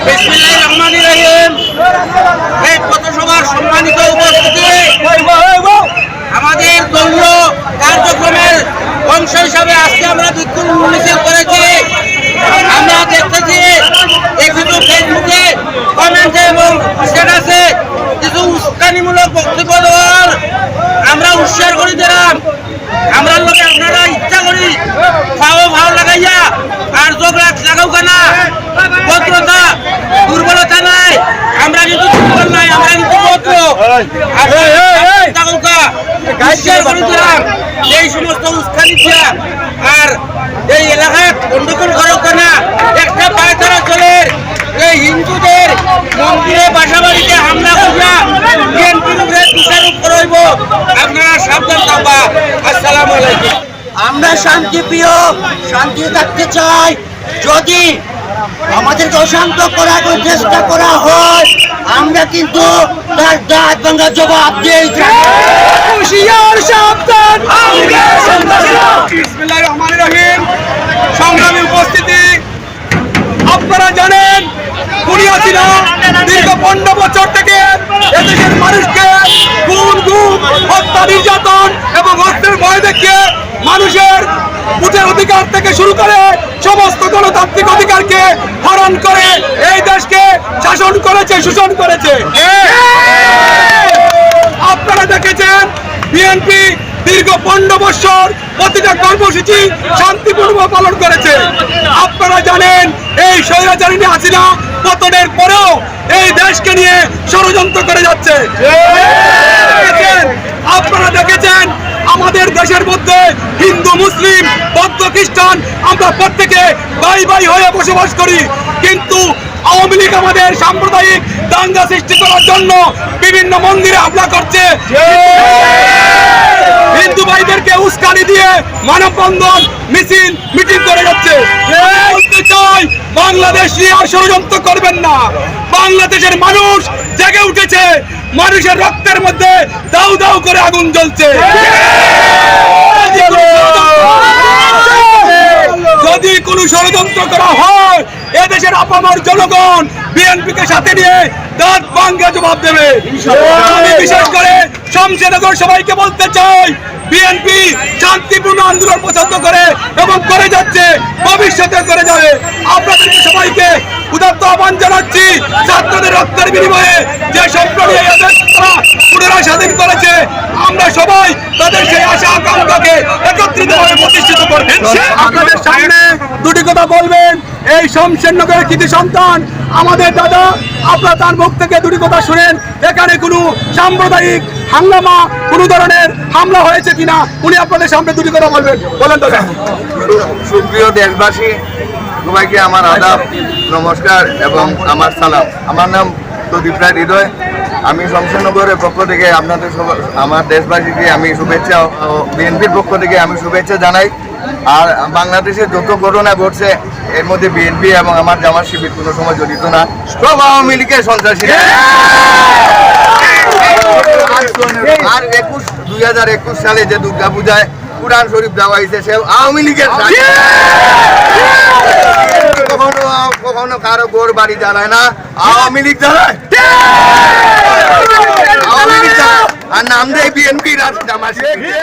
বিসমিল্লাহির রহমানির রহিম। এই পথসভার সম্মানিত উপস্থিতি, আমাদের দলীয় কার্যক্রমের অংশ হিসাবে আজকে আমরা বিক্ষোভ মিছিল করেছি। আমরা দেখতেছি কিছু ফেসবুকে কমেন্টে এবং স্ট্যাটাসে কিছু উস্কানিমূলক বক্তব্য দেওয়ার আমরা উৎসাহ করে দিলাম। আমরা লোকে আপনারা ইচ্ছা করি খাওয়া ভালো লাগাইয়া আর যোগ লাগাও কেনা ভদ্রতা দুর্বলতা নাই। আমরা কিন্তু দুর্বল নাই, আমরা কিন্তু ভদ্র। এই সমস্ত উস্কানি দিয়া আর এই এলাকায় গন্ডগোল করো কেনা একটা পায়তারা চলে এই হিন্দুদের মন্দিরে বাসাবাড়িতে হামলা করিয়া বিএনপির উপরে দোষারোপ করইব। আপনারা সাবধান থাকবা। আসসালামু আলাইকুম। আমরা শান্তি প্রিয়, শান্তি থাকতে চাই। যদি আমাদেরকে অশান্ত করার চেষ্টা করা হয়, আমরা কিন্তু তার দাঁত ভাঙা জবাব দিই। বিসমিল্লাহির রহমানির রহিম। সংগ্রামী উপস্থিতি, আপনারা জানেন হাসিনা দীর্ঘ 15 বছর থেকে এদেশের মানুষকে খুন, গুম, হত্যা, নির্যাতন এবং অস্ত্রের ভয় দেখিয়ে মানুষের ভোটের অধিকার থেকে শুরু করে সমস্ত গণতান্ত্রিক অধিকারকে হরণ করে এই দেশকে শাসন করেছে, শোষণ করেছে। আপনারা দেখেছেন বিএনপি দীর্ঘ 15 বছর প্রতিটা কর্মসূচি শান্তিপূর্ণ পালন করেছে। আপনারা জানেন এই স্বৈরাচারিণী হাসিনা পতনের পরেও এই দেশকে নিয়ে ষড়যন্ত্র করে যাচ্ছে। আপনারা দেখেছেন আমাদের দেশের মধ্যে হিন্দু, মুসলিম, বৌদ্ধ, খ্রিস্টান আমরা প্রত্যেকে ভাই ভাই হয়ে বসবাস করি, কিন্তু আওয়ামী লীগ আমাদের সাম্প্রদায়িক দাঙ্গা সৃষ্টি করার জন্য বিভিন্ন মন্দিরে হামলা করছে, হিন্দু ভাইদেরকে উস্কানি দিয়ে মানববন্ধন, মিছিল, মিটিং করে যাচ্ছে। বলতে চাই, বাংলাদেশ নিয়ে আর ষড়যন্ত্র করবেন না। বাংলাদেশের মানুষ জেগে উঠেছে, মানুষের রক্তের মধ্যে দাউ দাউ করে আগুন জ্বলছে। যদি কোনো ষড়যন্ত্র করা হয়, এদেশের আপামর জনগণ বিএনপিকে সাথে নিয়ে দাঁত ভাঙা জবাব দেবে। আমি বিশেষ করে শমশেরনগর সবাইকে বলতে চাই, বিএনপি শান্তিপূর্ণ আন্দোলন পছন্দ করে এবং করে যাচ্ছে, ভবিষ্যতে করে যাবে। আপনাদেরকে সবাইকে উদাত্ত আহ্বান জানাচ্ছি, ছাত্রদের রক্তের বিনিময়ে যে সম্প্রদায় পুনরায় স্বাধীন করেছে, আমরা সবাই তাদের সেই আশা আকাঙ্ক্ষাকে একত্রিতভাবে প্রতিষ্ঠিত করবেন। আপনাদের সামনে দুটি কথা বলবেন। এই শমশেরনগরের কৃতি সন্তান আমাদের দাদা, আপনারা তার মুখ থেকে দুটি কথা শুনেন। এখানে কোনো সাম্প্রদায়িক হাঙ্গামা, কোনো ধরনের হামলা হয়েছে কিনা উনি আপনাদের সামনে দুটি কথা বলবেন। বলেন দাদা। সুপ্রিয় দেশবাসী, সবাইকে আমার আদাব, নমস্কার এবং আমার সালাম। আমার নাম প্রদীপ রায় হৃদয়। আমি শমশেরনগরের পক্ষ থেকে আপনাদের আমার দেশবাসীকে আমি শুভেচ্ছা, বিএনপির পক্ষ থেকে আমি শুভেচ্ছা জানাই। আর বাংলাদেশে যত ঘটনা ঘটছে এর মধ্যে বিএনপি এবং আমার জামাত শিবির কোনো সময় জড়িত না, সব আওয়ামী লীগের সন্ত্রাসী। আর 2021 সালে যে দুর্গা পূজায় কুরআন শরীফ দেওয়া হয়েছে, সে আওয়ামী লীগের। কখনো কারো গোর বাড়ি জ্বালায় না, আওয়ামী লীগ জ্বালায়। আর নাম দেয় বিএনপি, জামাত শিবির।